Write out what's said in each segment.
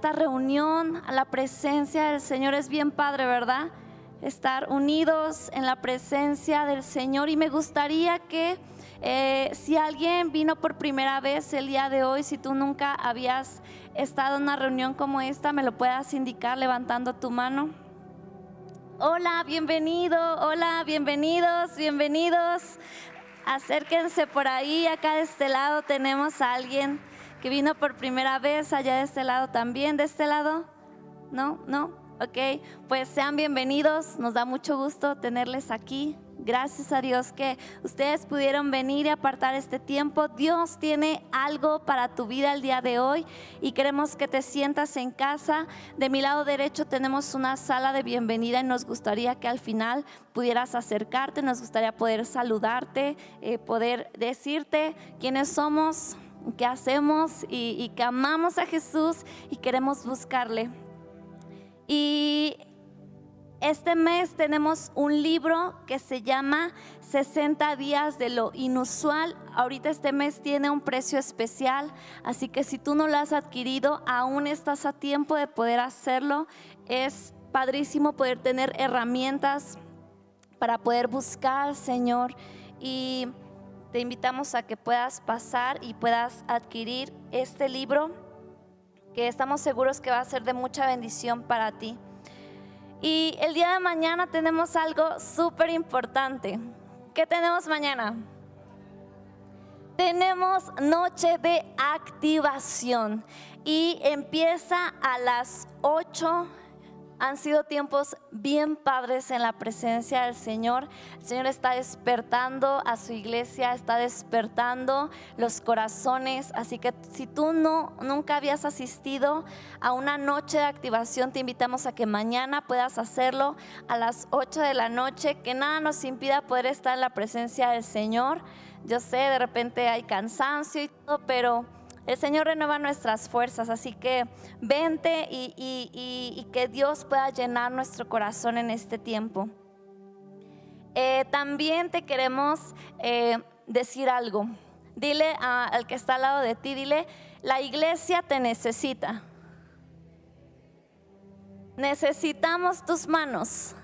esta reunión, a la presencia del Señor. Es bien padre, ¿verdad? Estar unidos en la presencia del Señor. Y me gustaría que si alguien vino por primera vez el día de hoy, si tú nunca habías estado en una reunión como esta, me lo puedas indicar levantando tu mano. Hola, bienvenido, hola, bienvenidos, bienvenidos. Acérquense por ahí. Acá de este lado tenemos a alguien que vino por primera vez. Allá de este lado también. ¿De este lado? ¿No? Ok, pues sean bienvenidos. Nos da mucho gusto tenerles aquí. Gracias a Dios que ustedes pudieron venir y apartar este tiempo. Dios tiene algo para tu vida el día de hoy y queremos que te sientas en casa. De mi lado derecho tenemos una sala de bienvenida y nos gustaría que al final pudieras acercarte. Nos gustaría poder saludarte, poder decirte quiénes somos, qué hacemos y que amamos a Jesús y queremos buscarle. Y este mes tenemos un libro que se llama 60 días de lo inusual. Ahorita este mes tiene un precio especial, así que si tú no lo has adquirido, aún estás a tiempo de poder hacerlo. Es padrísimo poder tener herramientas para poder buscar al Señor, y te invitamos a que puedas pasar y puedas adquirir este libro, que estamos seguros que va a ser de mucha bendición para ti. Y el día de mañana tenemos algo súper importante. ¿Qué tenemos mañana? Tenemos noche de activación y empieza a las 8. Han sido tiempos bien padres en la presencia del Señor. El Señor está despertando a su iglesia, está despertando los corazones. Así que si tú nunca habías asistido a una noche de activación, te invitamos a que mañana puedas hacerlo a las 8 de la noche. Que nada nos impida poder estar en la presencia del Señor. Yo sé, de repente hay cansancio y todo, pero el Señor renueva nuestras fuerzas, así que vente y que Dios pueda llenar nuestro corazón en este tiempo. También te queremos decir algo. Dile al que está al lado de ti, dile: la iglesia te necesita. Necesitamos tus manos.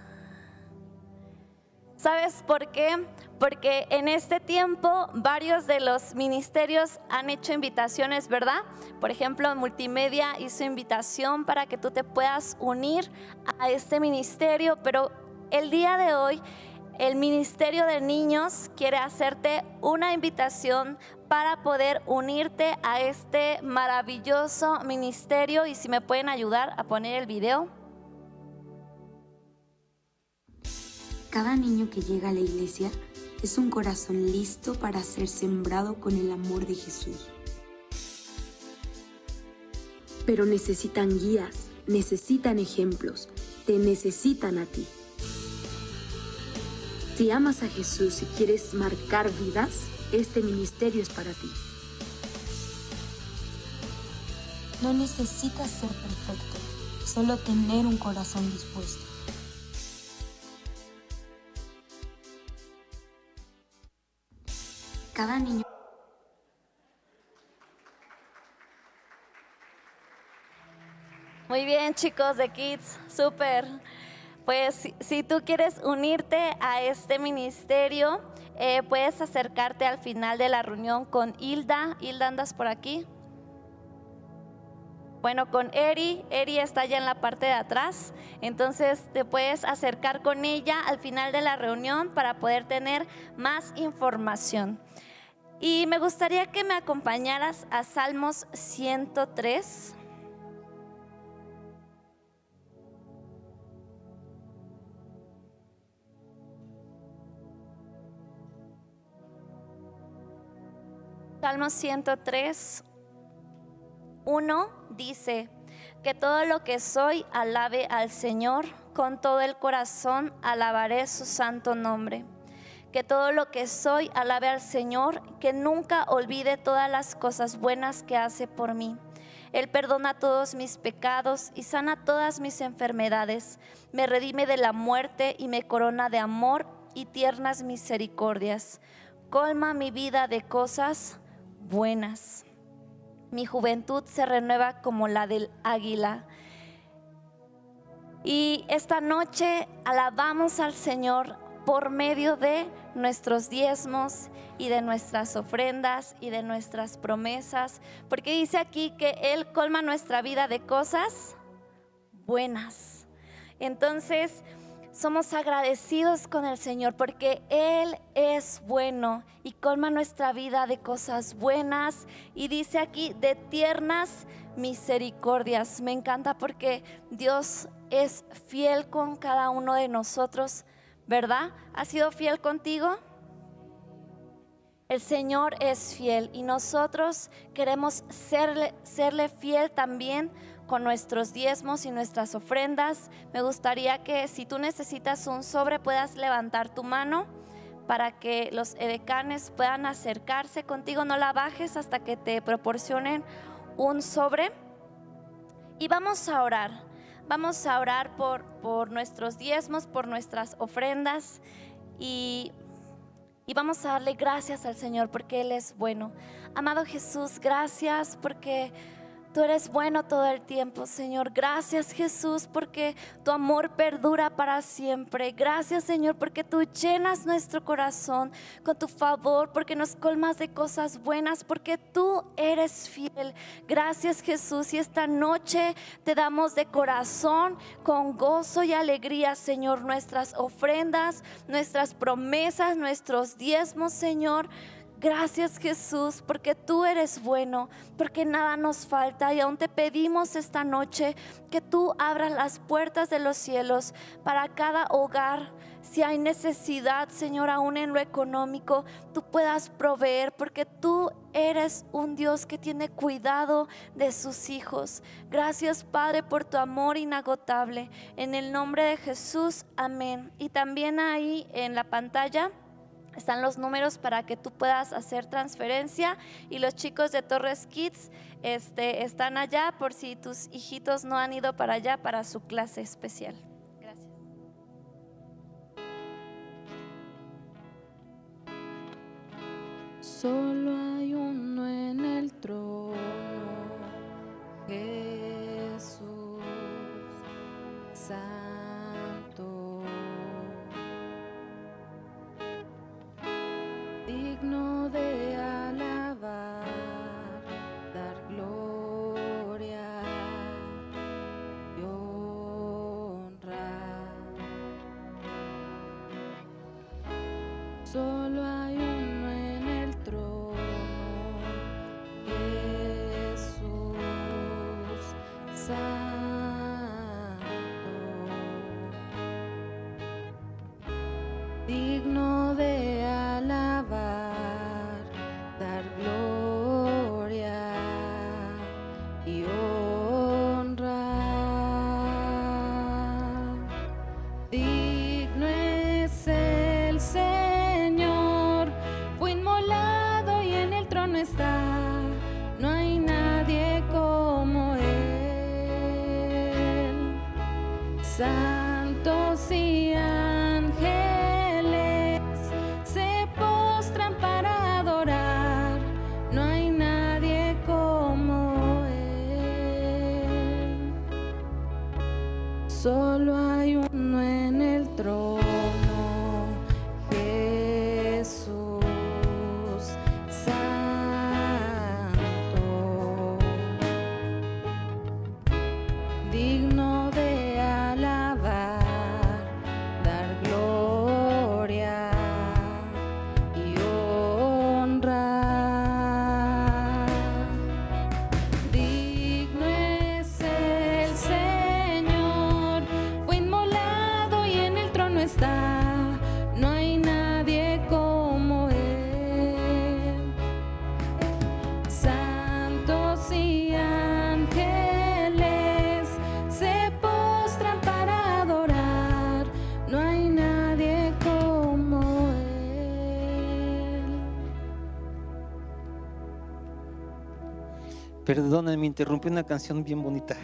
¿Sabes por qué? Porque en este tiempo varios de los ministerios han hecho invitaciones, ¿verdad? Por ejemplo, Multimedia hizo invitación para que tú te puedas unir a este ministerio, pero el día de hoy el Ministerio de Niños quiere hacerte una invitación para poder unirte a este maravilloso ministerio. Y si me pueden ayudar a poner el video. Cada niño que llega a la iglesia es un corazón listo para ser sembrado con el amor de Jesús. Pero necesitan guías, necesitan ejemplos, te necesitan a ti. Si amas a Jesús y quieres marcar vidas, este ministerio es para ti. No necesitas ser perfecto, solo tener un corazón dispuesto. Cada niño. Muy bien, chicos de Kids, súper. Pues si tú quieres unirte a este ministerio, puedes acercarte al final de la reunión con Hilda. Hilda, ¿andas por aquí? Bueno, con Eri está allá en la parte de atrás. Entonces te puedes acercar con ella al final de la reunión para poder tener más información. Y me gustaría que me acompañaras a Salmos 103. Salmos 103, 1 dice: que todo lo que soy alabe al Señor, con todo el corazón alabaré su santo nombre. Que todo lo que soy alabe al Señor, que nunca olvide todas las cosas buenas que hace por mí. Él perdona todos mis pecados y sana todas mis enfermedades. Me redime de la muerte y me corona de amor y tiernas misericordias. Colma mi vida de cosas buenas. Mi juventud se renueva como la del águila. Y esta noche alabamos al Señor por medio de nuestros diezmos y de nuestras ofrendas y de nuestras promesas, porque dice aquí que Él colma nuestra vida de cosas buenas. Entonces somos agradecidos con el Señor porque Él es bueno y colma nuestra vida de cosas buenas, y dice aquí de tiernas misericordias. Me encanta porque Dios es fiel con cada uno de nosotros, ¿verdad? ¿Ha sido fiel contigo? El Señor es fiel y nosotros queremos serle fiel también con nuestros diezmos y nuestras ofrendas. Me gustaría que si tú necesitas un sobre puedas levantar tu mano para que los edecanes puedan acercarse contigo. No la bajes hasta que te proporcionen un sobre. Y vamos a orar. Vamos a orar por nuestros diezmos, por nuestras ofrendas, y vamos a darle gracias al Señor porque Él es bueno. Amado Jesús, gracias porque Tú eres bueno todo el tiempo, Señor. Gracias, Jesús, porque tu amor perdura para siempre. Gracias, Señor, porque tú llenas nuestro corazón con tu favor, porque nos colmas de cosas buenas, porque tú eres fiel. Gracias, Jesús, y esta noche te damos de corazón, con gozo y alegría, Señor, nuestras ofrendas, nuestras promesas, nuestros diezmos, Señor. Gracias, Jesús, porque tú eres bueno, porque nada nos falta, y aún te pedimos esta noche que tú abras las puertas de los cielos para cada hogar. Si hay necesidad, Señor, aún en lo económico, tú puedas proveer, porque tú eres un Dios que tiene cuidado de sus hijos. Gracias, Padre, por tu amor inagotable. En el nombre de Jesús, amén. Y también ahí en la pantalla están los números para que tú puedas hacer transferencia, y los chicos de Torres Kids están allá por si tus hijitos no han ido para allá para su clase especial. Gracias. Solo hay uno en el trono, Jesús Santo, digno de alabar, dar gloria y honra. Solo hay uno en el trono, Jesús Santo, digno de alabar, dar gloria y honra. Digno es el Señor, fue inmolado y en el trono está. No hay nadie como Él. Santos y ángeles se postran para adorar. No hay nadie como Él. Solo hay uno en el trono, Jesús Santo, digno de alabar, dar gloria y honra. Digno es el Señor, fue inmolado y en el trono está. No hay nadie como Él. Santos y ángeles se postran para adorar. No hay nadie como Él. Perdónenme, me interrumpí una canción bien bonita.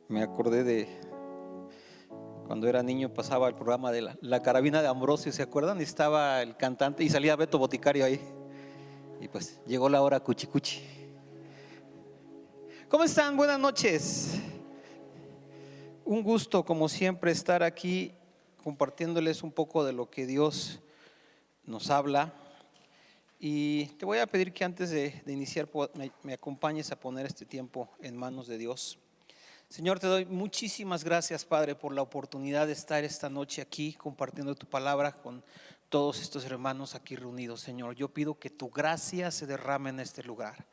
Me acordé de cuando era niño, pasaba el programa de la carabina de Ambrosio, ¿se acuerdan? Estaba el cantante y salía Beto Boticario ahí. Y pues llegó la hora cuchi cuchi. ¿Cómo están? Buenas noches. Un gusto como siempre estar aquí compartiéndoles un poco de lo que Dios nos habla. Y te voy a pedir que antes de iniciar me acompañes a poner este tiempo en manos de Dios. Señor, te doy muchísimas gracias, Padre, por la oportunidad de estar esta noche aquí compartiendo tu palabra con todos estos hermanos aquí reunidos. Señor, yo pido que tu gracia se derrame en este lugar.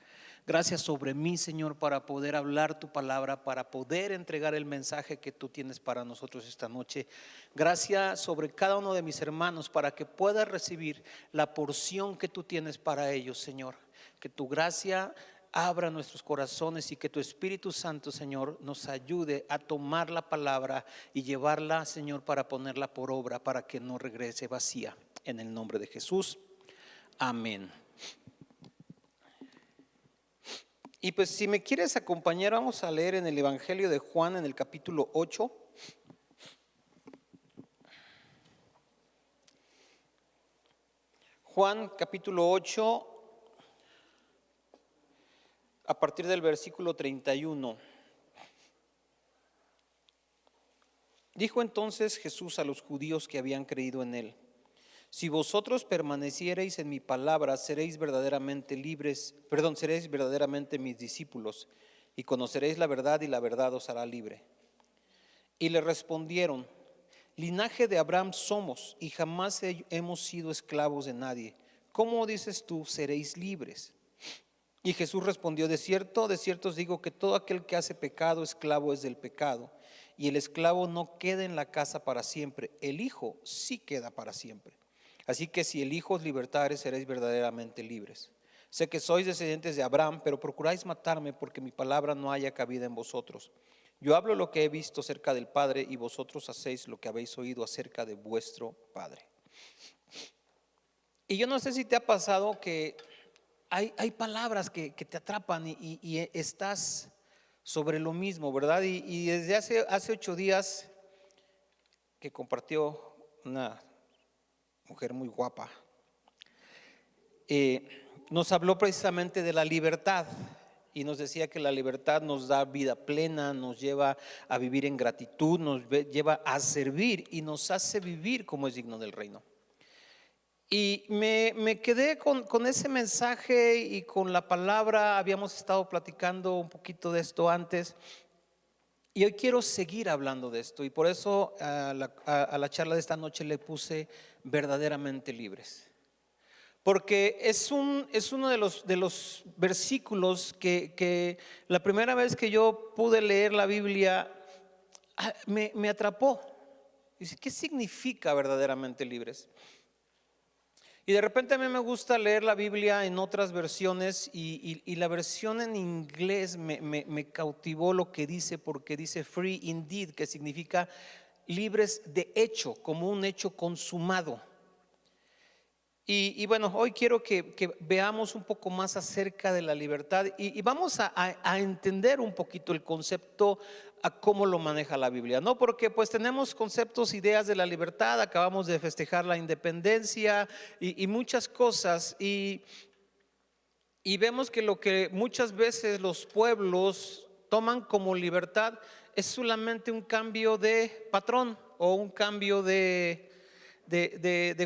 Gracias sobre mí, Señor, para poder hablar tu palabra, para poder entregar el mensaje que tú tienes para nosotros esta noche. Gracias sobre cada uno de mis hermanos para que pueda recibir la porción que tú tienes para ellos, Señor. Que tu gracia abra nuestros corazones y que tu Espíritu Santo, Señor, nos ayude a tomar la palabra y llevarla, Señor, para ponerla por obra, para que no regrese vacía. En el nombre de Jesús, amén. Y pues si me quieres acompañar, vamos a leer en el Evangelio de Juan en el capítulo 8. Juan capítulo 8, a partir del versículo 31. Dijo entonces Jesús a los judíos que habían creído en él: si vosotros permaneciereis en mi palabra, seréis verdaderamente mis discípulos, y conoceréis la verdad, y la verdad os hará libre. Y le respondieron: linaje de Abraham somos, y jamás hemos sido esclavos de nadie. ¿Cómo dices tú, seréis libres? Y Jesús respondió: de cierto os digo que todo aquel que hace pecado, esclavo es del pecado. Y el esclavo no queda en la casa para siempre, el Hijo sí queda para siempre. Así que si el Hijo os libertare, seréis verdaderamente libres. Sé que sois descendientes de Abraham, pero procuráis matarme, porque mi palabra no haya cabida en vosotros. Yo hablo lo que he visto acerca del Padre, y vosotros hacéis lo que habéis oído acerca de vuestro Padre. Y yo no sé si te ha pasado que hay palabras que te atrapan y estás sobre lo mismo, ¿verdad? Y desde hace 8 días que compartió una mujer muy guapa, nos habló precisamente de la libertad y nos decía que la libertad nos da vida plena, nos lleva a vivir en gratitud, nos lleva a servir y nos hace vivir como es digno del reino. Y me quedé con ese mensaje y con la palabra. Habíamos estado platicando un poquito de esto antes y hoy quiero seguir hablando de esto, y por eso a la charla de esta noche le puse verdaderamente libres, porque es uno de los versículos que la primera vez que yo pude leer la Biblia me atrapó. Dice, ¿qué significa verdaderamente libres? Y de repente a mí me gusta leer la Biblia en otras versiones y la versión en inglés me cautivó lo que dice, porque dice free indeed, que significa libres de hecho, como un hecho consumado. Y bueno, hoy quiero que veamos un poco más acerca de la libertad y vamos a entender un poquito el concepto, a cómo lo maneja la Biblia, ¿no? Porque pues tenemos conceptos, ideas de la libertad, acabamos de festejar la independencia y muchas cosas, y vemos que lo que muchas veces los pueblos toman como libertad es solamente un cambio de patrón o un cambio de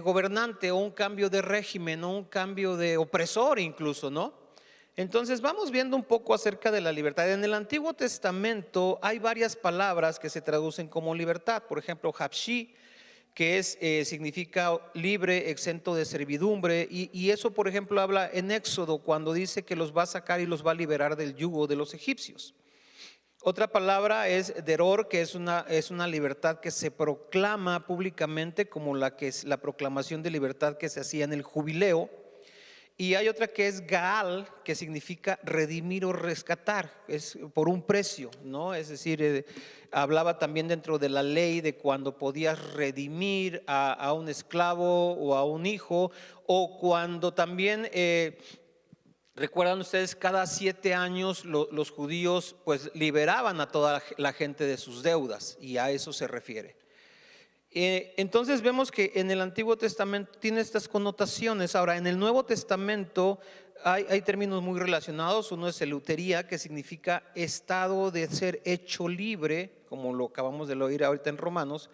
gobernante o un cambio de régimen o un cambio de opresor incluso, ¿no? Entonces vamos viendo un poco acerca de la libertad. En el Antiguo Testamento hay varias palabras que se traducen como libertad. Por ejemplo, Hapshi, que significa libre, exento de servidumbre, y eso por ejemplo habla en Éxodo cuando dice que los va a sacar y los va a liberar del yugo de los egipcios. Otra palabra es deror, que es una libertad que se proclama públicamente, como la que es la proclamación de libertad que se hacía en el jubileo. Y hay otra que es Gaal, que significa redimir o rescatar, es por un precio, ¿no? Es decir, hablaba también dentro de la ley de cuando podías redimir a un esclavo o a un hijo, o cuando también recuerdan ustedes, cada 7 años los judíos pues liberaban a toda la gente de sus deudas, y a eso se refiere. Entonces vemos que en el Antiguo Testamento tiene estas connotaciones. Ahora en el Nuevo Testamento hay términos muy relacionados. Uno es eleutería, que significa estado de ser hecho libre, como lo acabamos de oír ahorita en Romanos.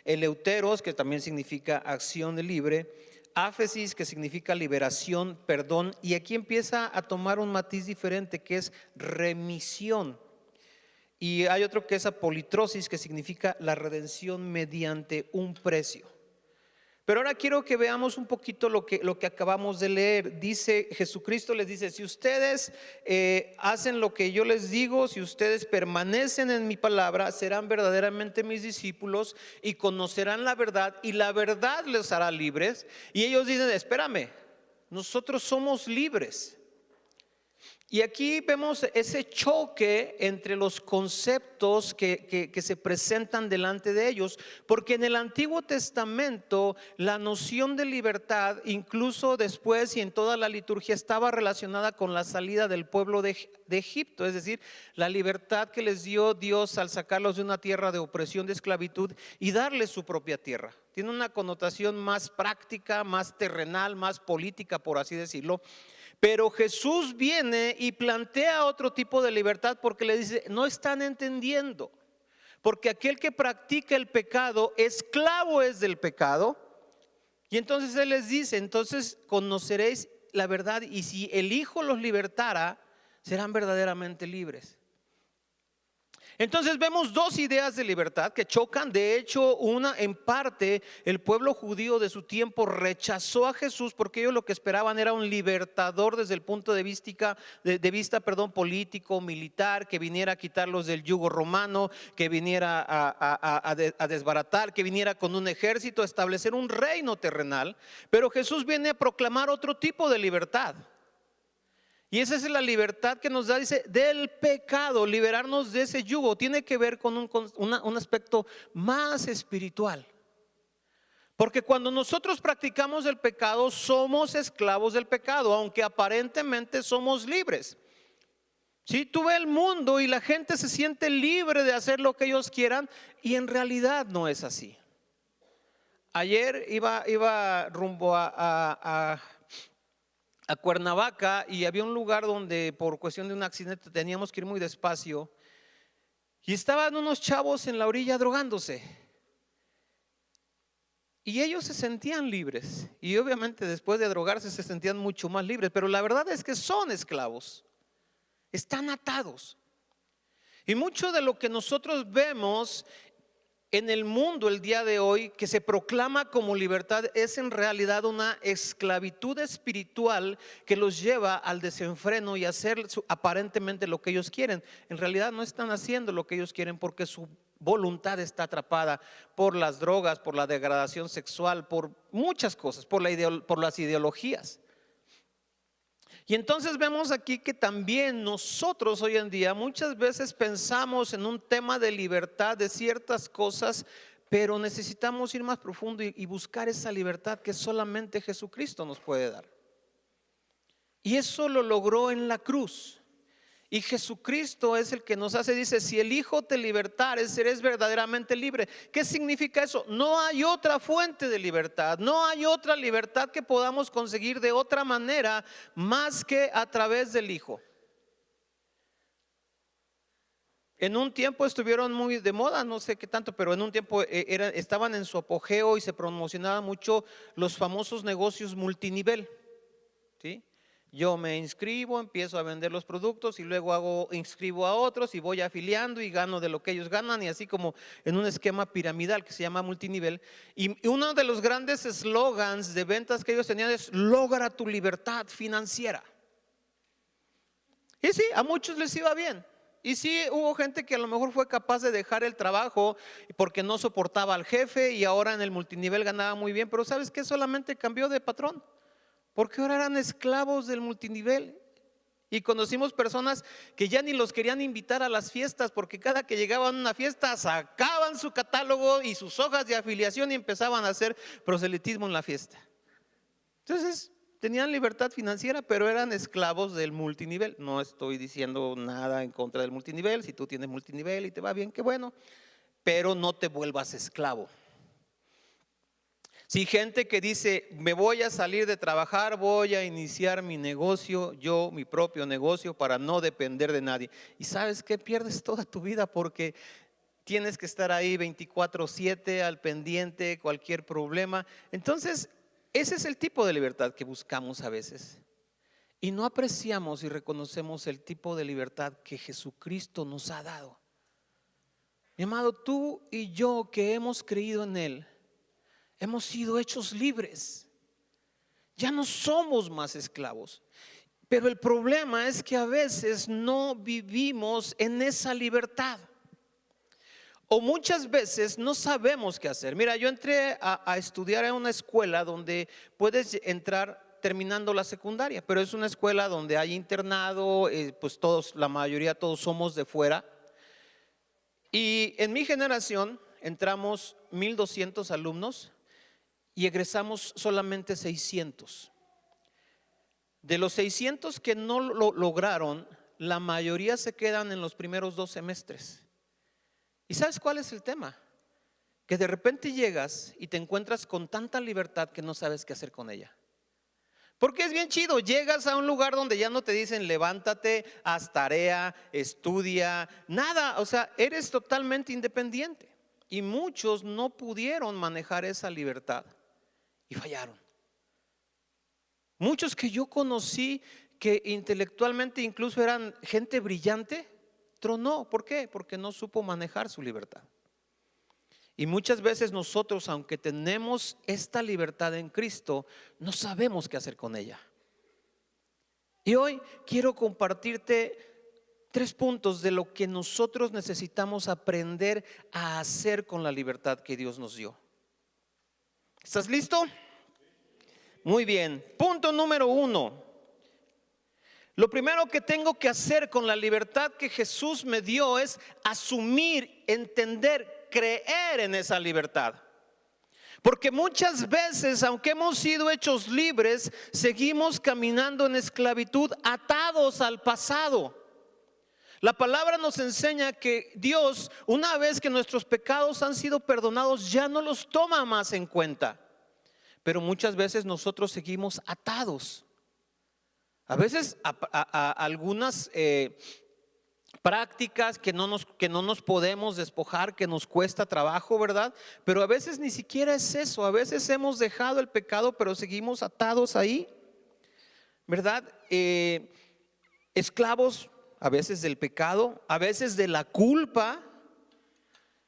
Eleuteros, que también significa acción de libre. Áfesis, que significa liberación, perdón. Y aquí empieza a tomar un matiz diferente, que es remisión. Y hay otro que es apolitrosis, que significa la redención mediante un precio. Pero ahora quiero que veamos un poquito lo que acabamos de leer. Dice, Jesucristo les dice: si ustedes hacen lo que yo les digo, si ustedes permanecen en mi palabra, serán verdaderamente mis discípulos y conocerán la verdad, y la verdad les hará libres. Y ellos dicen: espérame, nosotros somos libres. Y aquí vemos ese choque entre los conceptos que se presentan delante de ellos, porque en el Antiguo Testamento la noción de libertad, incluso después y en toda la liturgia, estaba relacionada con la salida del pueblo de Egipto, es decir, la libertad que les dio Dios al sacarlos de una tierra de opresión, de esclavitud, y darles su propia tierra. Tiene una connotación más práctica, más terrenal, más política, por así decirlo. Pero Jesús viene y plantea otro tipo de libertad, porque le dice: no están entendiendo, porque aquel que practica el pecado, esclavo es del pecado. Y entonces Él les dice: entonces conoceréis la verdad, y si el Hijo los libertara, serán verdaderamente libres. Entonces vemos dos ideas de libertad que chocan. De hecho, una, en parte, el pueblo judío de su tiempo rechazó a Jesús, porque ellos lo que esperaban era un libertador desde el punto de vista, político, militar, que viniera a quitarlos del yugo romano, que viniera a desbaratar, que viniera con un ejército a establecer un reino terrenal. Pero Jesús viene a proclamar otro tipo de libertad. Y esa es la libertad que nos da, dice, del pecado, liberarnos de ese yugo. Tiene que ver con un aspecto más espiritual. Porque cuando nosotros practicamos el pecado, somos esclavos del pecado, aunque aparentemente somos libres. Si tú ves el mundo y la gente se siente libre de hacer lo que ellos quieran, y en realidad no es así. Ayer iba rumbo a Cuernavaca, y había un lugar donde por cuestión de un accidente teníamos que ir muy despacio, y estaban unos chavos en la orilla drogándose, y ellos se sentían libres, y obviamente después de drogarse se sentían mucho más libres, pero la verdad es que son esclavos, están atados. Y mucho de lo que nosotros vemos en el mundo el día de hoy, que se proclama como libertad, es en realidad una esclavitud espiritual que los lleva al desenfreno y a hacer aparentemente lo que ellos quieren. En realidad no están haciendo lo que ellos quieren, porque su voluntad está atrapada por las drogas, por la degradación sexual, por muchas cosas, por las ideologías. Y entonces vemos aquí que también nosotros hoy en día muchas veces pensamos en un tema de libertad de ciertas cosas, pero necesitamos ir más profundo y buscar esa libertad que solamente Jesucristo nos puede dar. Y eso lo logró en la cruz. Y Jesucristo es el que nos hace, dice: si el Hijo te libertare, serás verdaderamente libre. ¿Qué significa eso? No hay otra fuente de libertad, no hay otra libertad que podamos conseguir de otra manera más que a través del Hijo. En un tiempo estuvieron muy de moda, no sé qué tanto, pero en un tiempo estaban en su apogeo y se promocionaban mucho los famosos negocios multinivel, ¿sí? Yo me inscribo, empiezo a vender los productos, y luego inscribo a otros y voy afiliando y gano de lo que ellos ganan, y así como en un esquema piramidal que se llama multinivel. Y uno de los grandes eslogans de ventas que ellos tenían es: logra tu libertad financiera. Y sí, a muchos les iba bien. Y sí, hubo gente que a lo mejor fue capaz de dejar el trabajo porque no soportaba al jefe, y ahora en el multinivel ganaba muy bien. Pero ¿sabes qué? Solamente cambió de patrón, porque ahora eran esclavos del multinivel. Y conocimos personas que ya ni los querían invitar a las fiestas, porque cada que llegaban a una fiesta sacaban su catálogo y sus hojas de afiliación y empezaban a hacer proselitismo en la fiesta. Entonces tenían libertad financiera, pero eran esclavos del multinivel. No estoy diciendo nada en contra del multinivel. Si tú tienes multinivel y te va bien, qué bueno, pero no te vuelvas esclavo. Si gente que dice, me voy a salir de trabajar, voy a iniciar mi negocio, yo, mi propio negocio, para no depender de nadie. Y ¿sabes qué? Pierdes toda tu vida porque tienes que estar ahí 24/7 al pendiente, cualquier problema. Entonces, ese es el tipo de libertad que buscamos a veces. Y no apreciamos y reconocemos el tipo de libertad que Jesucristo nos ha dado. Mi amado, tú y yo que hemos creído en Él, hemos sido hechos libres. Ya no somos más esclavos. Pero el problema es que a veces no vivimos en esa libertad. O muchas veces no sabemos qué hacer. Mira, yo entré a estudiar en una escuela donde puedes entrar terminando la secundaria, pero es una escuela donde hay internado, pues todos, la mayoría, todos somos de fuera. Y en mi generación entramos 1,200 alumnos y egresamos solamente 600. De los 600 que no lo lograron, la mayoría se quedan en los primeros 2 semestres. ¿Y sabes cuál es el tema? Que de repente llegas y te encuentras con tanta libertad que no sabes qué hacer con ella. Porque es bien chido, llegas a un lugar donde ya no te dicen levántate, haz tarea, estudia, nada, o sea, eres totalmente independiente. Y muchos no pudieron manejar esa libertad y fallaron. Muchos que yo conocí que intelectualmente incluso eran gente brillante, tronó. ¿Por qué? Porque no supo manejar su libertad. Y muchas veces nosotros, aunque tenemos esta libertad en Cristo, no sabemos qué hacer con ella. Y hoy quiero compartirte 3 puntos de lo que nosotros necesitamos aprender a hacer con la libertad que Dios nos dio. ¿Estás listo? Muy bien. Punto número 1. Lo primero que tengo que hacer con la libertad que Jesús me dio es asumir, entender, creer en esa libertad. Porque muchas veces, aunque hemos sido hechos libres, seguimos caminando en esclavitud, atados al pasado. La palabra nos enseña que Dios, una vez que nuestros pecados han sido perdonados, ya no los toma más en cuenta. Pero muchas veces nosotros seguimos atados. A veces a algunas prácticas que no nos podemos despojar, que nos cuesta trabajo, ¿verdad? Pero a veces ni siquiera es eso. A veces hemos dejado el pecado, pero seguimos atados ahí, ¿verdad? Esclavos a veces del pecado, a veces de la culpa.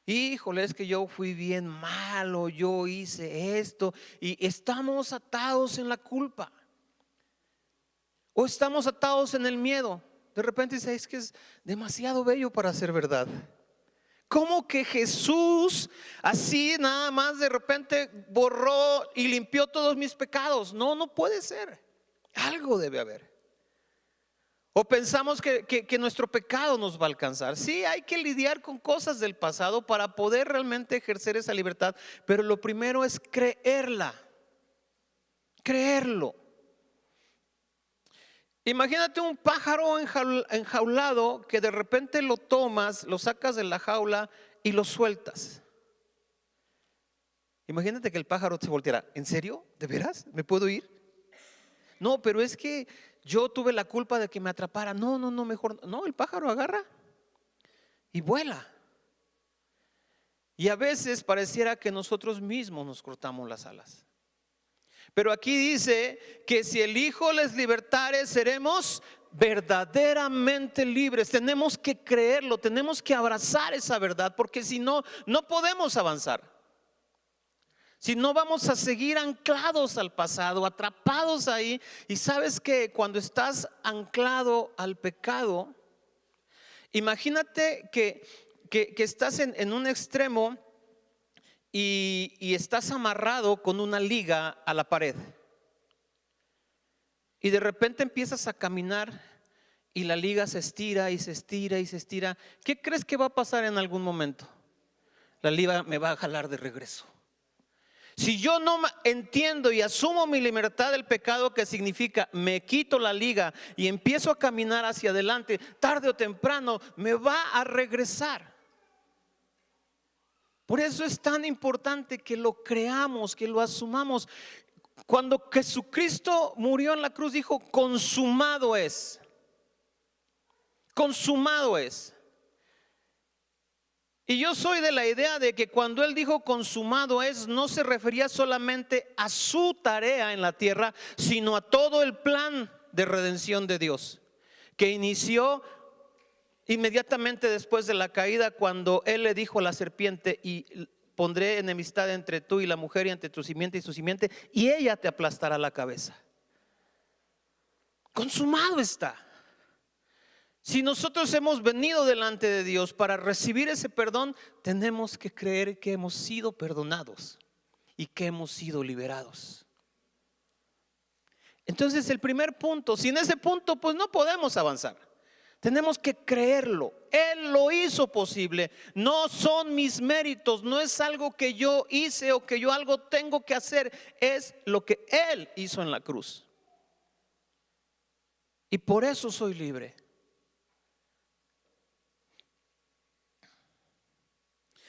Híjole, es que yo fui bien malo, yo hice esto, y estamos atados en la culpa. O estamos atados en el miedo. De repente dice, es que es demasiado bello para ser verdad. ¿Cómo que Jesús así nada más de repente borró y limpió todos mis pecados? No, no puede ser. Algo debe haber. O pensamos que nuestro pecado nos va a alcanzar. Sí, hay que lidiar con cosas del pasado para poder realmente ejercer esa libertad. Pero lo primero es creerla. Creerlo. Imagínate un pájaro enjaulado que de repente lo tomas, lo sacas de la jaula y lo sueltas. Imagínate que el pájaro se volteara. ¿En serio? ¿De veras? ¿Me puedo ir? No, pero es que yo tuve la culpa de que me atrapara. No, mejor. No, el pájaro agarra y vuela. Y a veces pareciera que nosotros mismos nos cortamos las alas. Pero aquí dice que si el Hijo les libertare, seremos verdaderamente libres. Tenemos que creerlo, tenemos que abrazar esa verdad, porque si no, no podemos avanzar. Si no, vamos a seguir anclados al pasado, atrapados ahí. Y sabes que cuando estás anclado al pecado, imagínate que estás en un extremo y estás amarrado con una liga a la pared. Y de repente empiezas a caminar y la liga se estira y se estira y se estira. ¿Qué crees que va a pasar en algún momento? La liga me va a jalar de regreso. Si yo no entiendo y asumo mi libertad del pecado, que significa me quito la liga y empiezo a caminar hacia adelante, tarde o temprano me va a regresar. Por eso es tan importante que lo creamos, que lo asumamos. Cuando Jesucristo murió en la cruz, dijo: consumado es. Consumado es. Y yo soy de la idea de que cuando Él dijo consumado es, no se refería solamente a su tarea en la tierra, sino a todo el plan de redención de Dios, que inició inmediatamente después de la caída, cuando Él le dijo a la serpiente: y pondré enemistad entre tú y la mujer, y entre tu simiente y su simiente, y ella te aplastará la cabeza. Consumado está. Si nosotros hemos venido delante de Dios para recibir ese perdón, tenemos que creer que hemos sido perdonados y que hemos sido liberados. Entonces, el primer punto, sin ese punto pues no podemos avanzar. Tenemos que creerlo. Él lo hizo posible. No son mis méritos, no es algo que yo hice o que yo algo tengo que hacer. Es lo que Él hizo en la cruz. Y por eso soy libre.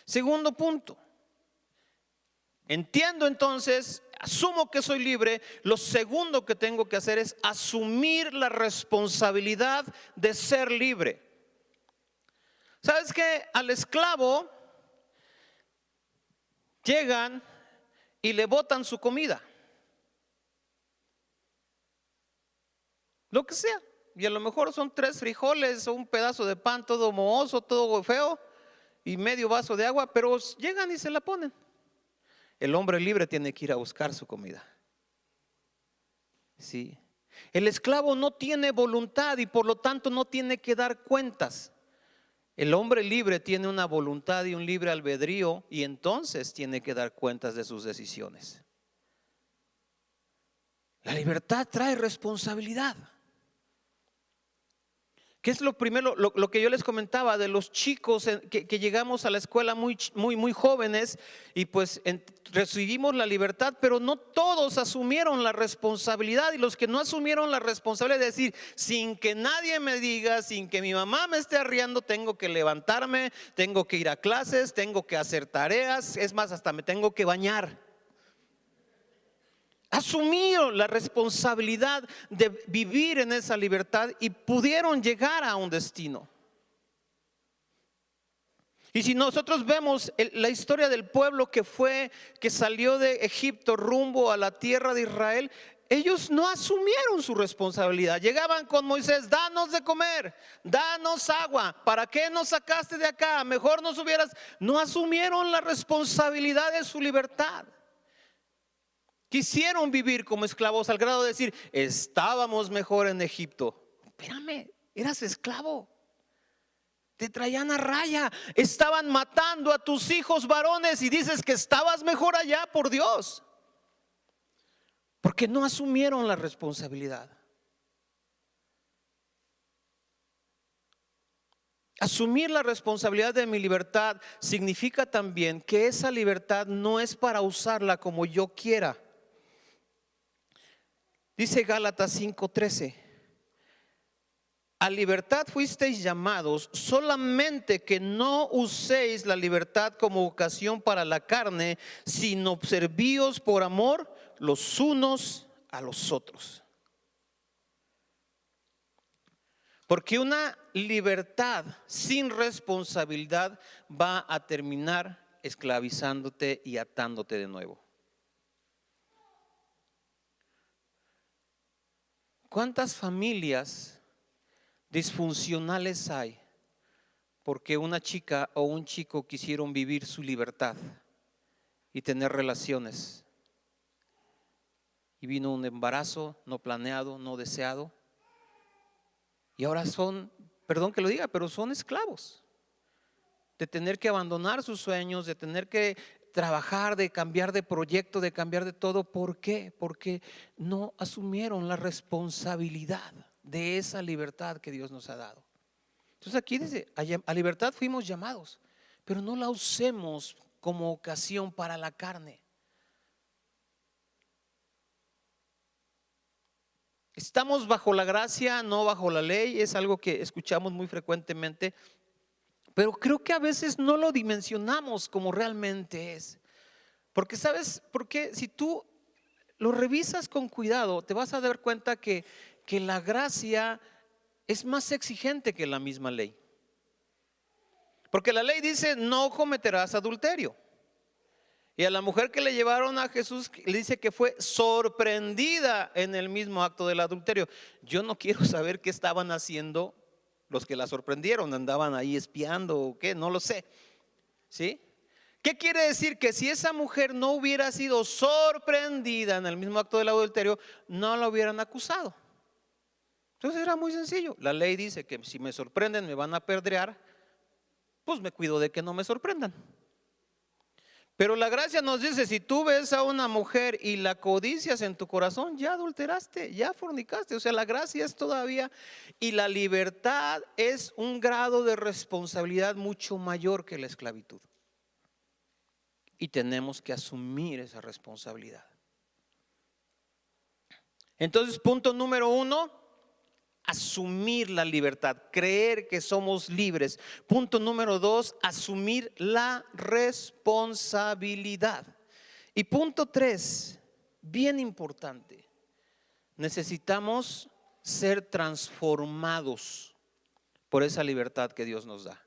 Segundo punto. Entiendo entonces, asumo que soy libre. Lo segundo que tengo que hacer es asumir la responsabilidad de ser libre. ¿Sabes qué? Al esclavo llegan y le botan su comida, lo que sea, y a lo mejor son 3 frijoles o un pedazo de pan todo mohoso, todo feo, y medio vaso de agua, pero llegan y se la ponen. El hombre libre tiene que ir a buscar su comida. Sí. El esclavo no tiene voluntad y por lo tanto no tiene que dar cuentas. El hombre libre tiene una voluntad y un libre albedrío, y entonces tiene que dar cuentas de sus decisiones. La libertad trae responsabilidad. ¿Qué es lo primero? Lo que yo les comentaba de los chicos que llegamos a la escuela muy jóvenes, y pues recibimos la libertad, pero no todos asumieron la responsabilidad. Y los que no asumieron la responsabilidad de decir: sin que nadie me diga, sin que mi mamá me esté arriando, tengo que levantarme, tengo que ir a clases, tengo que hacer tareas, es más, hasta me tengo que bañar. Asumieron la responsabilidad de vivir en esa libertad y pudieron llegar a un destino. Y si nosotros vemos la historia del pueblo que salió de Egipto rumbo a la tierra de Israel, ellos no asumieron su responsabilidad. Llegaban con Moisés: danos de comer, danos agua, ¿para qué nos sacaste de acá? Mejor nos hubieras. No asumieron la responsabilidad de su libertad. Quisieron vivir como esclavos al grado de decir: estábamos mejor en Egipto. Espérame, eras esclavo, te traían a raya, estaban matando a tus hijos varones y dices que estabas mejor allá. Por Dios, porque no asumieron la responsabilidad. Asumir la responsabilidad de mi libertad significa también que esa libertad no es para usarla como yo quiera. Dice Gálatas 5:13: a libertad fuisteis llamados, solamente que no uséis la libertad como ocasión para la carne, sino servíos por amor los unos a los otros. Porque una libertad sin responsabilidad va a terminar esclavizándote y atándote de nuevo. ¿Cuántas familias disfuncionales hay porque una chica o un chico quisieron vivir su libertad y tener relaciones, y vino un embarazo no planeado, no deseado, y ahora son, perdón que lo diga, pero son esclavos de tener que abandonar sus sueños, de tener que trabajar, de cambiar de proyecto, de cambiar de todo? ¿Por qué? Porque no asumieron la responsabilidad de esa libertad que Dios nos ha dado. Entonces aquí dice: a libertad fuimos llamados, pero no la usemos como ocasión para la carne. Estamos bajo la gracia, no bajo la ley. Es algo que escuchamos muy frecuentemente. Pero creo que a veces no lo dimensionamos como realmente es. Porque ¿sabes por qué? Si tú lo revisas con cuidado, te vas a dar cuenta que la gracia es más exigente que la misma ley. Porque la ley dice: no cometerás adulterio. Y a la mujer que le llevaron a Jesús le dice que fue sorprendida en el mismo acto del adulterio. Yo no quiero saber qué estaban haciendo los que la sorprendieron. Andaban ahí espiando o qué, no lo sé. ¿Sí? ¿Qué quiere decir? Que si esa mujer no hubiera sido sorprendida en el mismo acto del adulterio, no la hubieran acusado. Entonces era muy sencillo. La ley dice que si me sorprenden me van a apedrear, pues me cuido de que no me sorprendan. Pero la gracia nos dice: si tú ves a una mujer y la codicias en tu corazón, ya adulteraste, ya fornicaste. O sea, la gracia es todavía, y la libertad es un grado de responsabilidad mucho mayor que la esclavitud. Y tenemos que asumir esa responsabilidad. Entonces, punto número 1, asumir la libertad, creer que somos libres. Punto número 2, asumir la responsabilidad. Y punto 3, bien importante, necesitamos ser transformados por esa libertad que Dios nos da.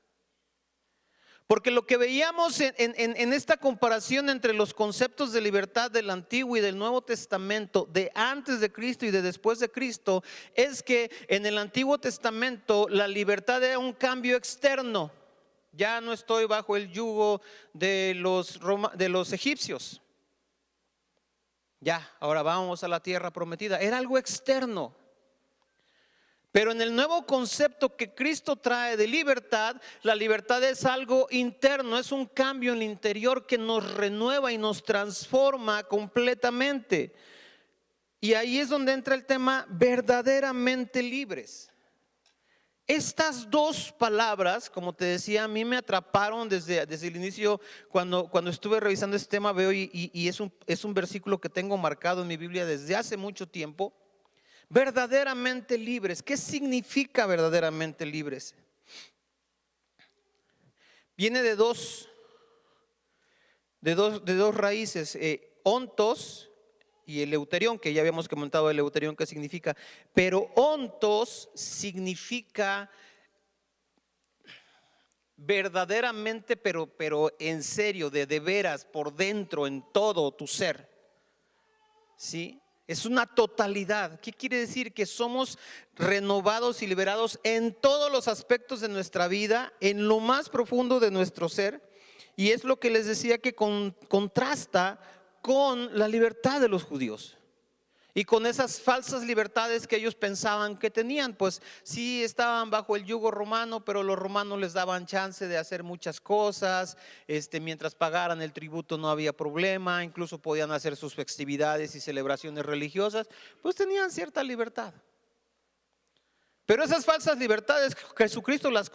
Porque lo que veíamos en esta comparación entre los conceptos de libertad del Antiguo y del Nuevo Testamento, de antes de Cristo y de después de Cristo, es que en el Antiguo Testamento la libertad era un cambio externo. Ya no estoy bajo el yugo de los egipcios. Ya, ahora vamos a la tierra prometida. Era algo externo. Pero en el nuevo concepto que Cristo trae de libertad, la libertad es algo interno, es un cambio en el interior que nos renueva y nos transforma completamente. Y ahí es donde entra el tema verdaderamente libres. Estas dos palabras, como te decía, a mí me atraparon desde el inicio. Cuando estuve revisando este tema, veo y es un versículo que tengo marcado en mi Biblia desde hace mucho tiempo. Verdaderamente libres. ¿Qué significa verdaderamente libres? Viene de dos raíces, ontos y eleuterión, que ya habíamos comentado el eleuterión qué significa. Pero ontos significa verdaderamente, pero en serio, de veras, por dentro, en todo tu ser. ¿Sí? Es una totalidad. ¿Qué quiere decir? Que somos renovados y liberados en todos los aspectos de nuestra vida, en lo más profundo de nuestro ser. Y es lo que les decía que contrasta con la libertad de los judíos y con esas falsas libertades que ellos pensaban que tenían. Pues sí, estaban bajo el yugo romano, pero los romanos les daban chance de hacer muchas cosas. Mientras pagaran el tributo no había problema, incluso podían hacer sus festividades y celebraciones religiosas, pues tenían cierta libertad. Pero esas falsas libertades, Jesucristo las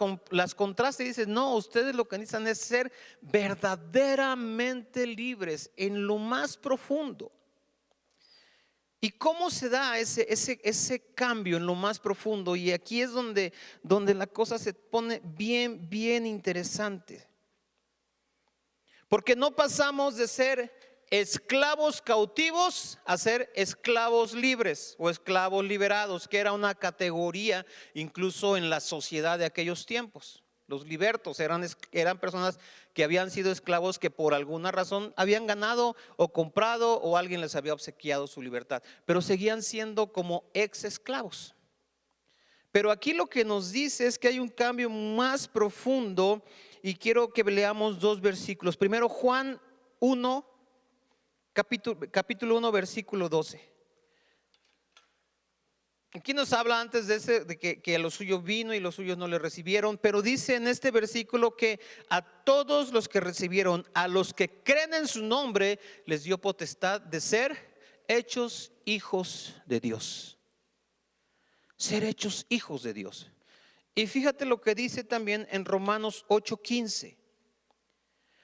contrasta y dice: no, ustedes lo que necesitan es ser verdaderamente libres en lo más profundo. ¿Y cómo se da ese cambio en lo más profundo? Y aquí es donde la cosa se pone bien interesante. Porque no pasamos de ser esclavos cautivos a ser esclavos libres o esclavos liberados, que era una categoría incluso en la sociedad de aquellos tiempos. Los libertos eran personas que habían sido esclavos, que por alguna razón habían ganado o comprado, o alguien les había obsequiado su libertad, pero seguían siendo como ex esclavos. Pero aquí lo que nos dice es que hay un cambio más profundo, y quiero que leamos dos versículos. Primero, Juan 1, capítulo 1, versículo 12. Aquí nos habla antes de que a los suyos vino y los suyos no le recibieron, pero dice en este versículo que a todos los que recibieron, a los que creen en su nombre, les dio potestad de ser hechos hijos de Dios. Ser hechos hijos de Dios. Y fíjate lo que dice también en Romanos 8:15.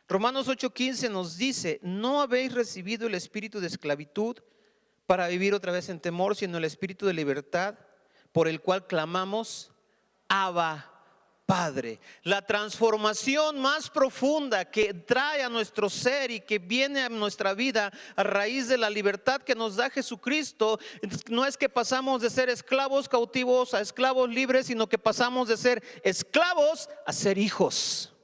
Romanos 8:15 nos dice: no habéis recibido el espíritu de esclavitud para vivir otra vez en temor, sino el espíritu de libertad, por el cual clamamos: Abba, Padre. La transformación más profunda que trae a nuestro ser y que viene a nuestra vida a raíz de la libertad que nos da Jesucristo, no es que pasamos de ser esclavos cautivos a esclavos libres, sino que pasamos de ser esclavos a ser hijos.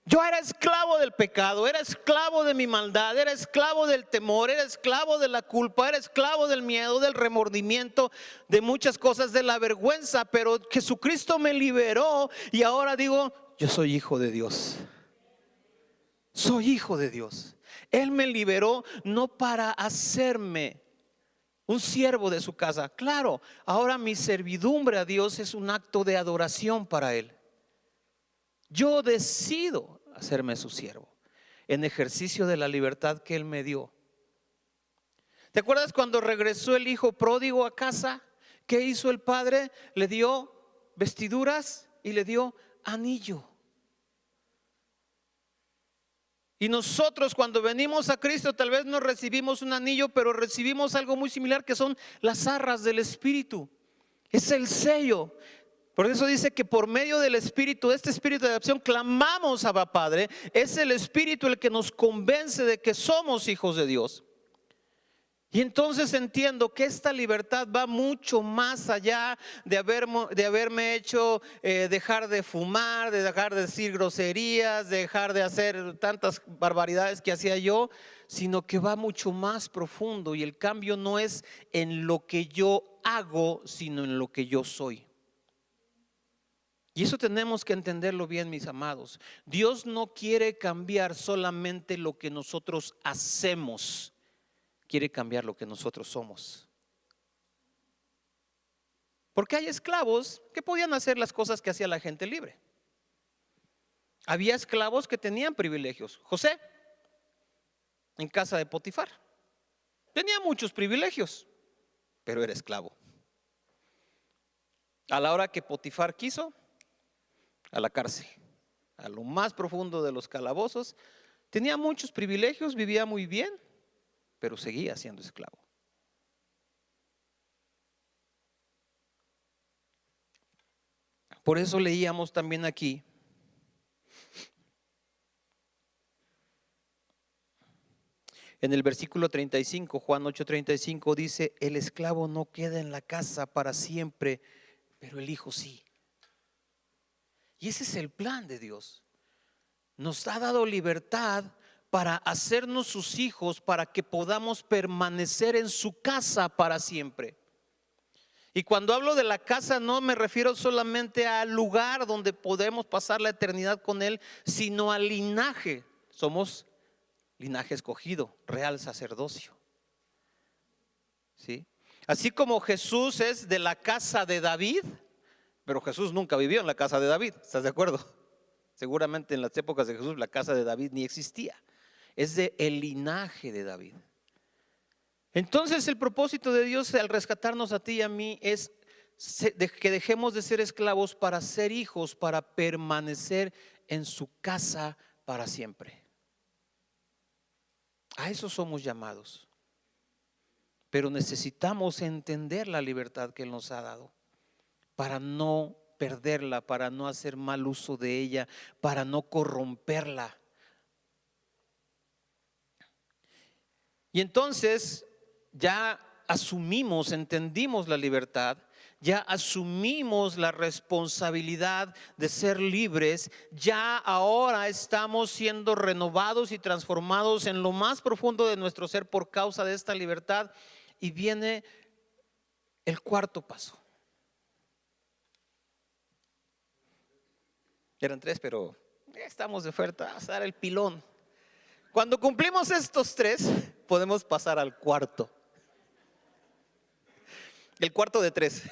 Yo era esclavo del pecado, era esclavo de mi maldad, era esclavo del temor, era esclavo de la culpa, era esclavo del miedo, del remordimiento, de muchas cosas, de la vergüenza. Pero Jesucristo me liberó y ahora digo, yo soy hijo de Dios. Soy hijo de Dios. Él me liberó no para hacerme un siervo de su casa. Claro, ahora mi servidumbre a Dios es un acto de adoración para Él. Yo decido hacerme su siervo en ejercicio de la libertad que Él me dio. ¿Te acuerdas cuando regresó el hijo pródigo a casa? ¿Qué hizo el padre? Le dio vestiduras y le dio anillo. Y nosotros cuando venimos a Cristo tal vez no recibimos un anillo, pero recibimos algo muy similar, que son las arras del Espíritu. Es el sello. Por eso dice que por medio del Espíritu, este Espíritu de adopción, clamamos a Abba Padre. Es el Espíritu el que nos convence de que somos hijos de Dios. Y entonces entiendo que esta libertad va mucho más allá de haberme hecho dejar de fumar, de dejar de decir groserías, de dejar de hacer tantas barbaridades que hacía yo, sino que va mucho más profundo. Y el cambio no es en lo que yo hago, sino en lo que yo soy. Y eso tenemos que entenderlo bien, mis amados. Dios no quiere cambiar solamente lo que nosotros hacemos, quiere cambiar lo que nosotros somos. Porque hay esclavos que podían hacer las cosas que hacía la gente libre. Había esclavos que tenían privilegios. José, en casa de Potifar, tenía muchos privilegios, pero era esclavo. A la hora que Potifar quiso, a la cárcel, a lo más profundo de los calabozos. Tenía muchos privilegios, vivía muy bien, pero seguía siendo esclavo. Por eso leíamos también aquí en el versículo 35, Juan 8:35 dice: el esclavo no queda en la casa para siempre, pero el hijo sí. Y ese es el plan de Dios. Nos ha dado libertad para hacernos sus hijos, para que podamos permanecer en su casa para siempre. Y cuando hablo de la casa, no me refiero solamente al lugar donde podemos pasar la eternidad con Él, sino al linaje. Somos linaje escogido, real sacerdocio. ¿Sí? Así como Jesús es de la casa de David, pero Jesús nunca vivió en la casa de David, ¿estás de acuerdo? Seguramente en las épocas de Jesús la casa de David ni existía. Es de el linaje de David. Entonces el propósito de Dios al rescatarnos a ti y a mí es que dejemos de ser esclavos para ser hijos, para permanecer en su casa para siempre. A eso somos llamados. Pero necesitamos entender la libertad que Él nos ha dado, para no perderla, para no hacer mal uso de ella, para no corromperla. Y entonces ya asumimos, entendimos la libertad, ya asumimos la responsabilidad de ser libres, ya ahora estamos siendo renovados y transformados en lo más profundo de nuestro ser por causa de esta libertad. Y viene el cuarto paso. Eran 3, pero estamos de oferta a dar el pilón. Cuando cumplimos estos 3, podemos pasar al cuarto. El cuarto de 3.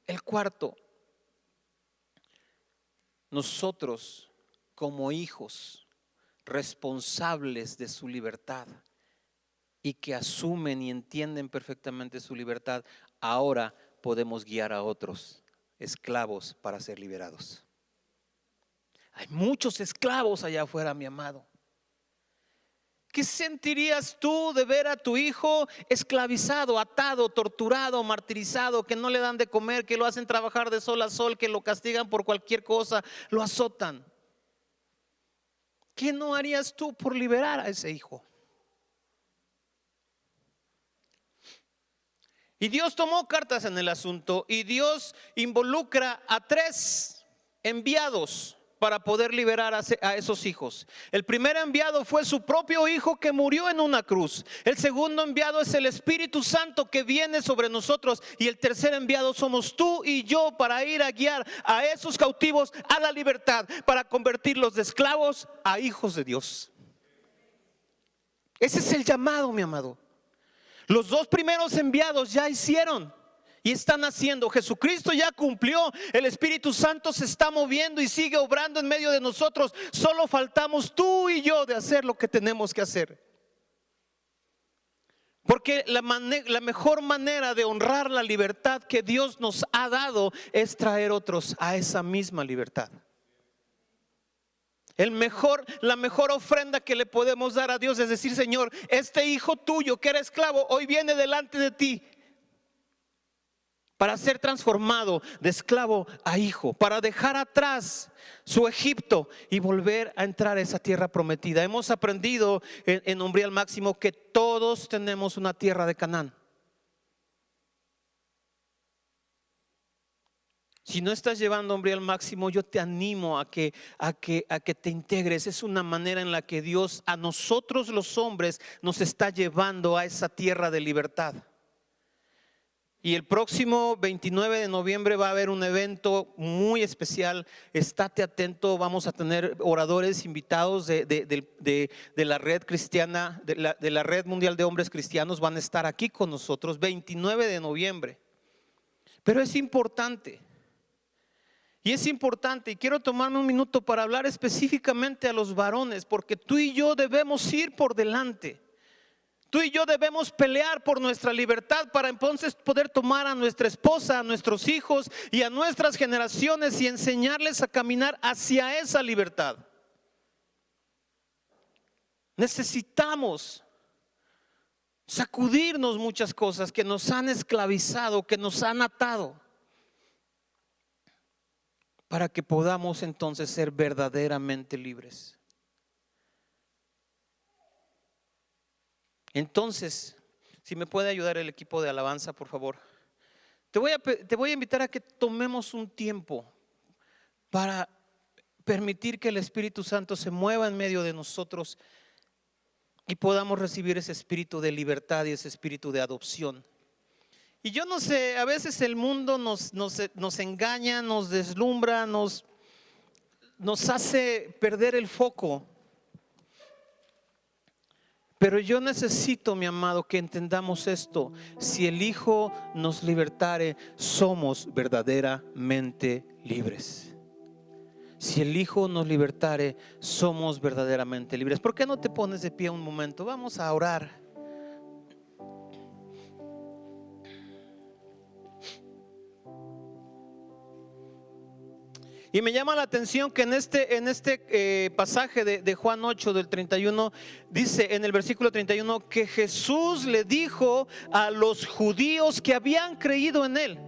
El cuarto. Nosotros como hijos responsables de su libertad y que asumen y entienden perfectamente su libertad, ahora podemos guiar a otros esclavos para ser liberados. Hay muchos esclavos allá afuera, mi amado. ¿Qué sentirías tú de ver a tu hijo esclavizado, atado, torturado, martirizado, que no le dan de comer, que lo hacen trabajar de sol a sol, que lo castigan por cualquier cosa, lo azotan? ¿Qué no harías tú por liberar a ese hijo? Y Dios tomó cartas en el asunto y Dios involucra a 3 enviados para poder liberar a esos hijos. El primer enviado fue su propio hijo que murió en una cruz. El segundo enviado es el Espíritu Santo que viene sobre nosotros. Y el tercer enviado somos tú y yo para ir a guiar a esos cautivos a la libertad, para convertirlos de esclavos a hijos de Dios. Ese es el llamado, mi amado. Los 2 primeros enviados ya hicieron y están haciendo. Jesucristo ya cumplió. El Espíritu Santo se está moviendo y sigue obrando en medio de nosotros. Solo faltamos tú y yo de hacer lo que tenemos que hacer. Porque la mejor manera de honrar la libertad que Dios nos ha dado es traer otros a esa misma libertad. La mejor ofrenda que le podemos dar a Dios es decir: Señor, este hijo tuyo que era esclavo hoy viene delante de ti para ser transformado de esclavo a hijo, para dejar atrás su Egipto y volver a entrar a esa tierra prometida. Hemos aprendido en Umbriel Máximo que todos tenemos una tierra de Canaán. Si no estás llevando Umbriel Máximo, yo te animo a que te integres. Es una manera en la que Dios a nosotros los hombres nos está llevando a esa tierra de libertad. Y el próximo 29 de noviembre va a haber un evento muy especial. Estate atento, vamos a tener oradores invitados de la red cristiana, de la red mundial de hombres cristianos. Van a estar aquí con nosotros 29 de noviembre. Pero es importante. Y es importante, y quiero tomarme un minuto para hablar específicamente a los varones, porque tú y yo debemos ir por delante. Tú y yo debemos pelear por nuestra libertad para entonces poder tomar a nuestra esposa, a nuestros hijos y a nuestras generaciones y enseñarles a caminar hacia esa libertad. Necesitamos sacudirnos muchas cosas que nos han esclavizado, que nos han atado, para que podamos entonces ser verdaderamente libres. Entonces, si me puede ayudar el equipo de alabanza, por favor. Te voy a invitar a que tomemos un tiempo para permitir que el Espíritu Santo se mueva en medio de nosotros y podamos recibir ese espíritu de libertad y ese espíritu de adopción. Y yo no sé, a veces el mundo nos engaña, nos deslumbra, nos hace perder el foco. Pero yo necesito, mi amado, que entendamos esto: si el Hijo nos libertare, somos verdaderamente libres. Si el Hijo nos libertare, somos verdaderamente libres. ¿Por qué no te pones de pie un momento? Vamos a orar. Y me llama la atención que en este pasaje de Juan 8 del 31 dice en el versículo 31 que Jesús le dijo a los judíos que habían creído en él.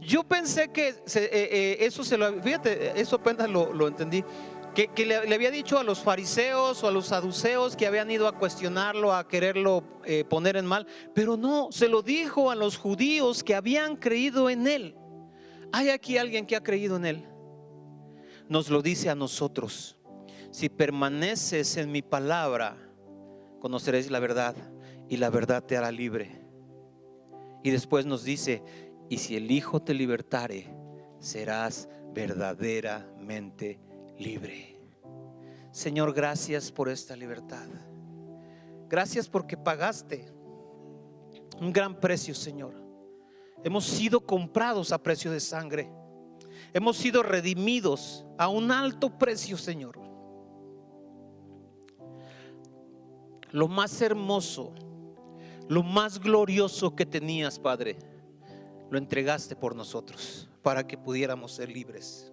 Yo pensé que eso apenas lo entendí, que le había dicho a los fariseos o a los saduceos que habían ido a cuestionarlo, a quererlo poner en mal, pero no, se lo dijo a los judíos que habían creído en él. ¿Hay aquí alguien que ha creído en él? Nos lo dice a nosotros: si permaneces en mi palabra, conoceréis la verdad y la verdad te hará libre. Y después nos dice: y si el Hijo te libertare, serás verdaderamente libre. Señor, gracias por esta libertad. Gracias porque pagaste un gran precio, Señor. Hemos sido comprados a precio de sangre. Hemos sido redimidos a un alto precio, Señor. Lo más hermoso, lo más glorioso que tenías, Padre, lo entregaste por nosotros para que pudiéramos ser libres.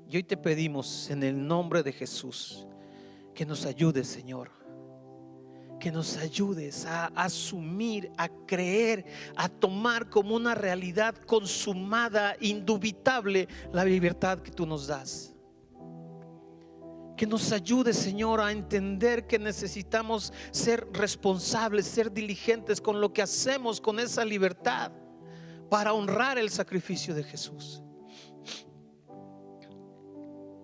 Y hoy te pedimos en el nombre de Jesús Que nos ayudes, Señor. Que nos ayudes a asumir, a creer, a tomar como una realidad consumada, indubitable, la libertad que tú nos das. Que nos ayudes, Señor, a entender que necesitamos ser responsables, ser diligentes con lo que hacemos con esa libertad para honrar el sacrificio de Jesús.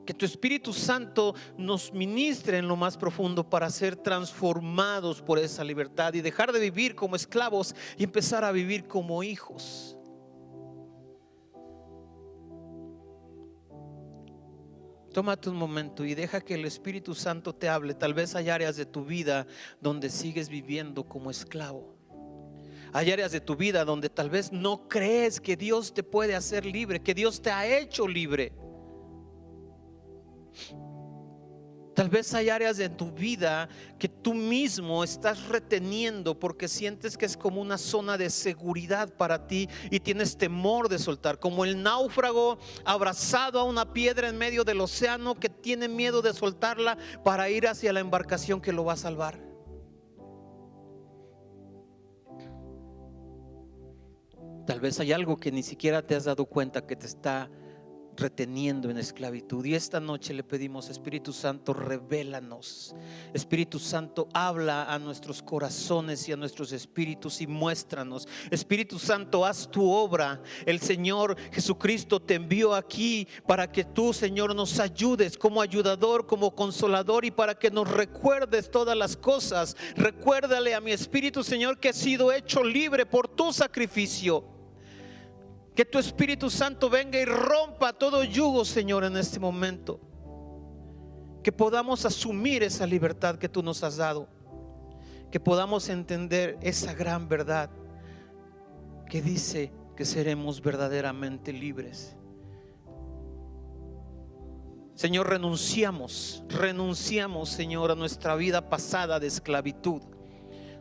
Que tu Espíritu Santo nos ministre en lo más profundo para ser transformados por esa libertad y dejar de vivir como esclavos y empezar a vivir como hijos. Tómate un momento y deja que el Espíritu Santo te hable. Tal vez hay áreas de tu vida donde sigues viviendo como esclavo. Hay áreas de tu vida donde tal vez no crees que Dios te puede hacer libre, que Dios te ha hecho libre. Tal vez hay áreas de tu vida que tú mismo estás reteniendo porque sientes que es como una zona de seguridad para ti y tienes temor de soltar, como el náufrago abrazado a una piedra en medio del océano que tiene miedo de soltarla para ir hacia la embarcación que lo va a salvar. Tal vez hay algo que ni siquiera te has dado cuenta que te está reteniendo en esclavitud, y esta noche le pedimos: Espíritu Santo, revélanos. Espíritu Santo, habla a nuestros corazones y a nuestros espíritus y muéstranos. Espíritu Santo, haz tu obra. El Señor Jesucristo te envió aquí para que tú, Señor, nos ayudes como ayudador, como consolador, y para que nos recuerdes todas las cosas. Recuérdale a mi espíritu, Señor, que he sido hecho libre por tu sacrificio. Que tu Espíritu Santo venga y rompa todo yugo, Señor, en este momento. Que podamos asumir esa libertad que tú nos has dado. Que podamos entender esa gran verdad que dice que seremos verdaderamente libres. Señor, renunciamos, Señor, a nuestra vida pasada de esclavitud.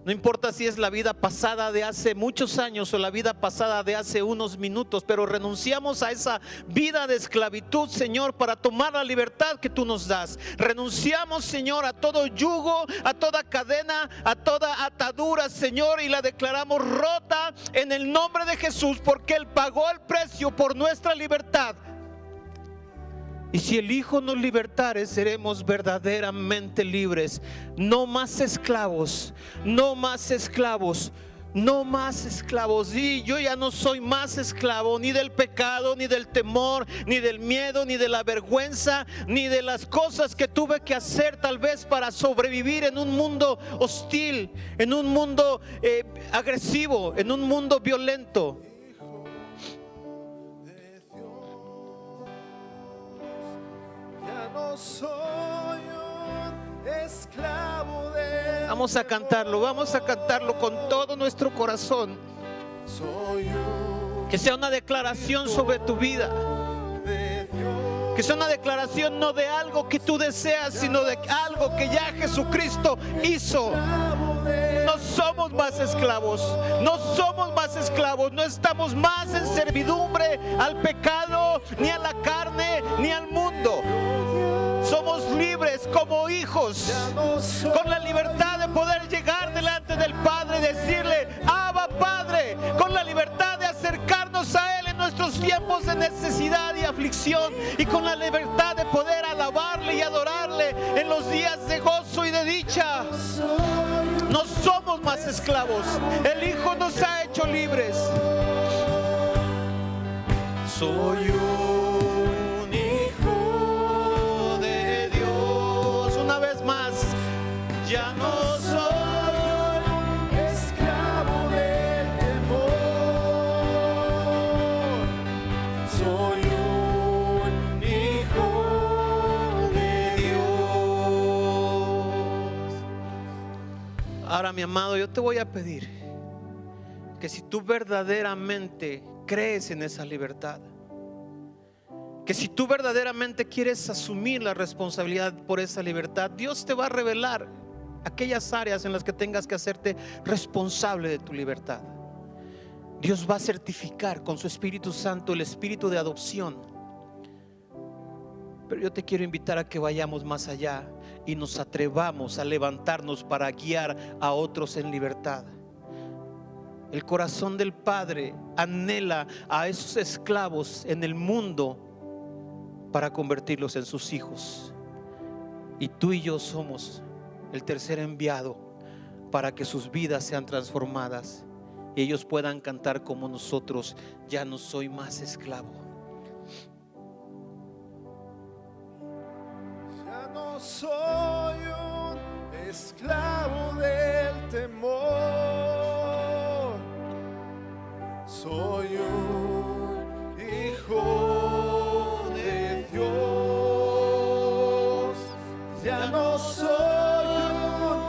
No importa si es la vida pasada de hace muchos años o la vida pasada de hace unos minutos, pero renunciamos a esa vida de esclavitud, Señor, para tomar la libertad que tú nos das. Renunciamos, Señor, a todo yugo, a toda cadena, a toda atadura, Señor, y la declaramos rota en el nombre de Jesús, porque Él pagó el precio por nuestra libertad. Y si el Hijo nos libertare, seremos verdaderamente libres. No más esclavos, no más esclavos, no más esclavos. Y yo ya no soy más esclavo ni del pecado, ni del temor, ni del miedo, ni de la vergüenza, ni de las cosas que tuve que hacer tal vez para sobrevivir en un mundo hostil, en un mundo agresivo, en un mundo violento. Soy un esclavo de Vamos a cantarlo con todo nuestro corazón. Que sea una declaración sobre tu vida. Que sea una declaración no de algo que tú deseas, sino de algo que ya Jesucristo hizo. No somos más esclavos, no somos más esclavos, no estamos más en servidumbre al pecado, ni a la carne, ni al mundo. Somos libres como hijos, con la libertad de poder llegar delante del Padre y decirle: Abba, Padre, con la libertad de acercarnos a Él en nuestros tiempos de necesidad y aflicción, y con la libertad de poder alabarle y adorarle en los días de gozo y de dicha. No somos más esclavos, el Hijo nos ha hecho libres. Soy un hijo de Dios. Una vez más, ya no soy esclavo del temor. Soy un hijo de Dios. Ahora, mi amado, yo te voy a pedir que si tú verdaderamente crees en esa libertad, que si tú verdaderamente quieres asumir la responsabilidad por esa libertad, Dios te va a revelar aquellas áreas en las que tengas que hacerte responsable de tu libertad. Dios va a certificar con su Espíritu Santo el espíritu de adopción. Pero yo te quiero invitar a que vayamos más allá y nos atrevamos a levantarnos para guiar a otros en libertad. El corazón del Padre anhela a esos esclavos en el mundo para convertirlos en sus hijos. Y tú y yo somos el tercer enviado para que sus vidas sean transformadas y ellos puedan cantar como nosotros: ya no soy más esclavo. Ya no soy un esclavo del temor, soy un hijo de Dios. Ya no soy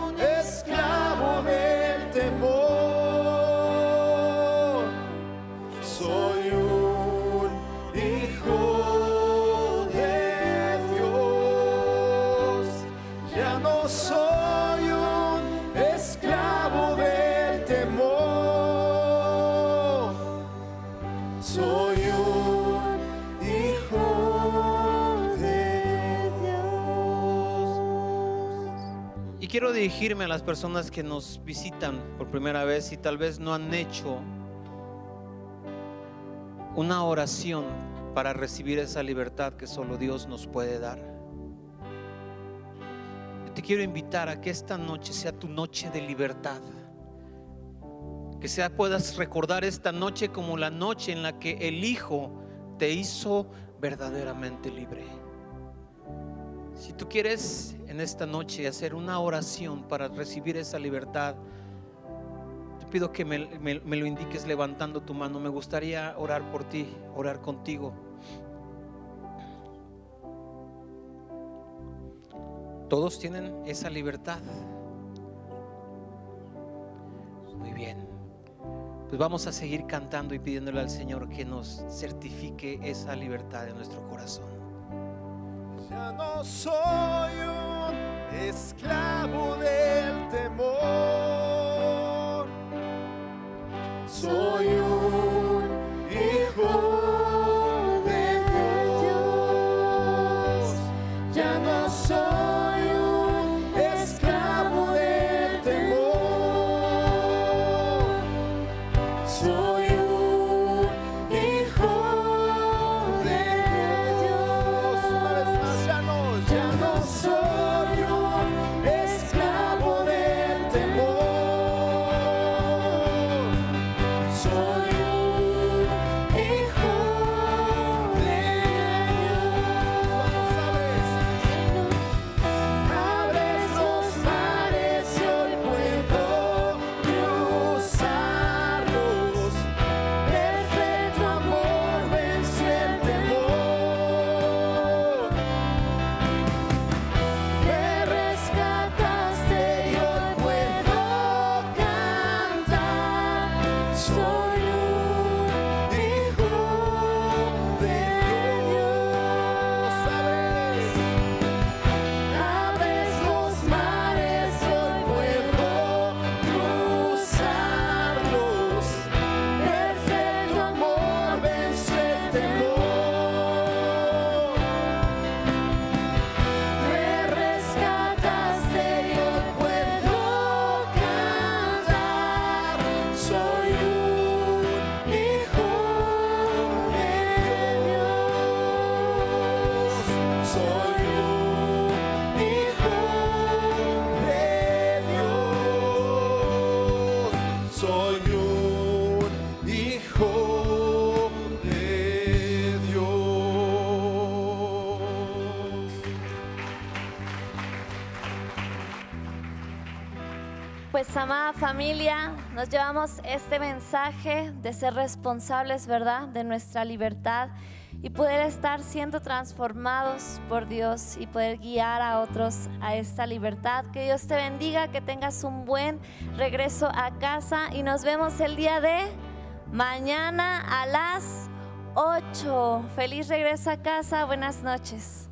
un esclavo del temor, soy un hijo de Dios. Ya no soy un esclavo del temor, soy un hijo de Dios. Y quiero dirigirme a las personas que nos visitan por primera vez y tal vez no han hecho una oración para recibir esa libertad que solo Dios nos puede dar. Yo te quiero invitar a que esta noche sea tu noche de libertad, que puedas recordar esta noche como la noche en la que el Hijo te hizo verdaderamente libre. Si tú quieres en esta noche hacer una oración para recibir esa libertad, te pido que me lo indiques levantando tu mano. Me gustaría orar por ti, orar contigo. Todos tienen esa libertad. Muy bien. Pues vamos a seguir cantando y pidiéndole al Señor que nos certifique esa libertad en nuestro corazón. Ya no soy un esclavo del temor, soy un hijo de Dios. Ya no soy un esclavo del temor, soy un hijo de Dios. Una vez más, ya no soy un esclavo del temor, soy un hijo de Dios. Abres los mares y hoy puedo cruzarlos. Perfecto amor venció el temor. Me rescataste y hoy puedo cantar. Soy un hijo de Dios. Abres los mares, hoy puedo cruzarlos. Perfecto amor venció el temor. Me rescataste y hoy puedo cantar. Soy un hijo de Dios. Soy un hijo de Dios. Soy un hijo de Dios. Pues amada familia, nos llevamos este mensaje de ser responsables, ¿verdad?, de nuestra libertad y poder estar siendo transformados por Dios y poder guiar a otros a esta libertad. Que Dios te bendiga, que tengas un buen regreso a casa y nos vemos el día de mañana a las 8. Feliz regreso a casa, buenas noches.